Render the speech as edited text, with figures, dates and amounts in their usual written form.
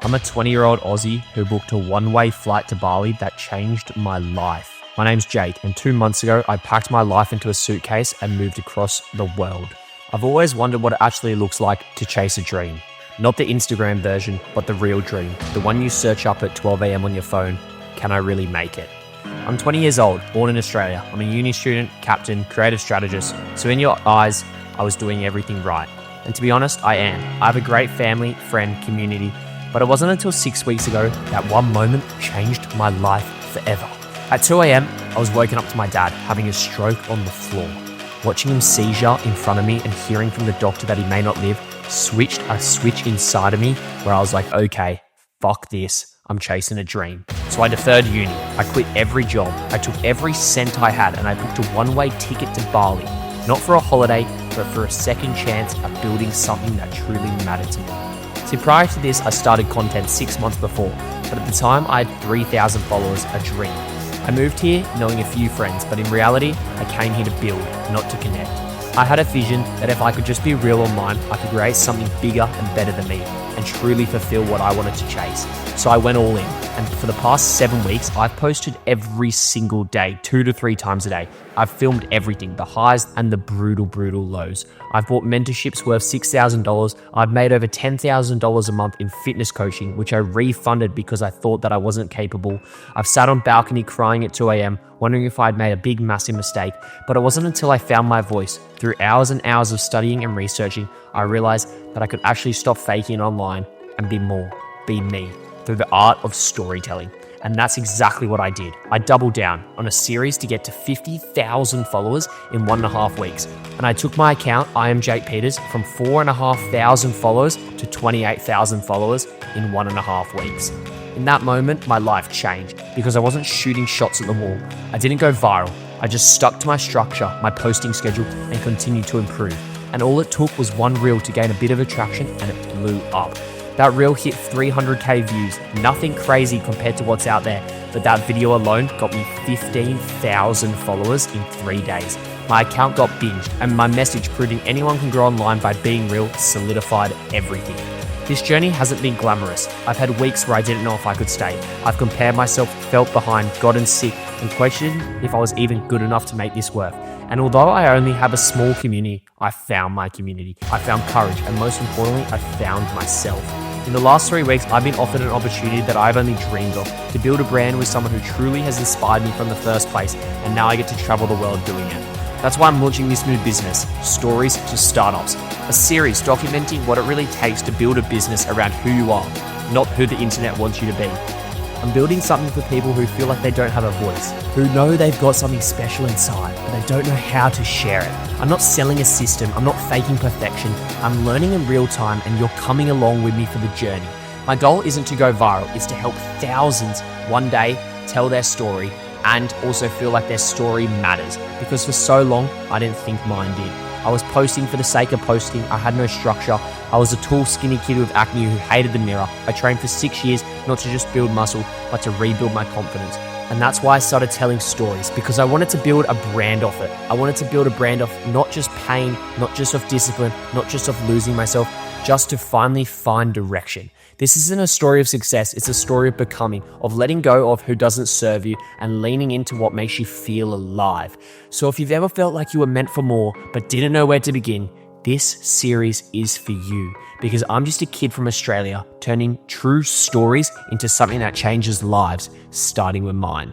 I'm a 20-year-old Aussie who booked a one-way flight to Bali that changed my life. My name's Jake, and 2 months ago, I packed my life into a suitcase and moved across the world. I've always wondered what it actually looks like to chase a dream. Not the Instagram version, but the real dream. The one you search up at 12 a.m. on your phone. Can I really make it? I'm 20 years old, born in Australia. I'm a uni student, captain, creative strategist. So in your eyes, I was doing everything right. And to be honest, I am. I have a great family, friend, community. But it wasn't until 6 weeks ago that one moment changed my life forever. At 2 a.m, I was woken up to my dad having a stroke on the floor. Watching him seizure in front of me and hearing from the doctor that he may not live switched a switch inside of me where I was like, okay, fuck this. I'm chasing a dream. So I deferred uni. I quit every job. I took every cent I had and I booked a one-way ticket to Bali. Not for a holiday, but for a second chance at building something that truly mattered to me. See, prior to this, I started content 6 months before, but at the time I had 3,000 followers, a dream. I moved here knowing a few friends, but in reality, I came here to build, not to connect. I had a vision that if I could just be real online, I could create something bigger and better than me and truly fulfill what I wanted to chase. So I went all in, and for the past 7 weeks, I've posted every single day, 2 to 3 times a day. I've filmed everything, the highs and the brutal lows. I've bought mentorships worth $6,000. I've made over $10,000 a month in fitness coaching, which I refunded because I thought that I wasn't capable. I've sat on balcony crying at 2 a.m, wondering if I'd made a big, massive mistake. But it wasn't until I found my voice. Through hours and hours of studying and researching, I realized that I could actually stop faking online and be more, be me, through the art of storytelling. And that's exactly what I did. I doubled down on a series to get to 50,000 followers in 1.5 weeks. And I took my account, I am Jake Peters, from 4,500 followers to 28,000 followers in 1.5 weeks. In that moment, my life changed because I wasn't shooting shots at the wall. I didn't go viral. I just stuck to my structure, my posting schedule, and continued to improve. And all it took was one reel to gain a bit of attraction, and it blew up. That reel hit 300k views, nothing crazy compared to what's out there, but that video alone got me 15,000 followers in 3 days. My account got binged, and my message proving anyone can grow online by being real solidified everything. This journey hasn't been glamorous. I've had weeks where I didn't know if I could stay. I've compared myself, felt behind, gotten sick, and questioned if I was even good enough to make this work. And although I only have a small community, I found my community. I found courage, and most importantly, I found myself. In the last 3 weeks, I've been offered an opportunity that I've only dreamed of, to build a brand with someone who truly has inspired me from the first place, and now I get to travel the world doing it. That's why I'm launching this new business, Stories to Startups, a series documenting what it really takes to build a business around who you are, not who the internet wants you to be. I'm building something for people who feel like they don't have a voice, who know they've got something special inside, but they don't know how to share it. I'm not selling a system, I'm not faking perfection, I'm learning in real time and you're coming along with me for the journey. My goal isn't to go viral, it's to help thousands one day tell their story and also feel like their story matters. Because for so long, I didn't think mine did. I was posting for the sake of posting, I had no structure. I was a tall, skinny kid with acne who hated the mirror. I trained for 6 years, not to just build muscle, but to rebuild my confidence. And that's why I started telling stories, because I wanted to build a brand off it. I wanted to build a brand off not just pain, not just of discipline, not just of losing myself, just to finally find direction. This isn't a story of success, it's a story of becoming, of letting go of who doesn't serve you and leaning into what makes you feel alive. So if you've ever felt like you were meant for more, but didn't know where to begin, this series is for you. Because I'm just a kid from Australia, turning true stories into something that changes lives, starting with mine.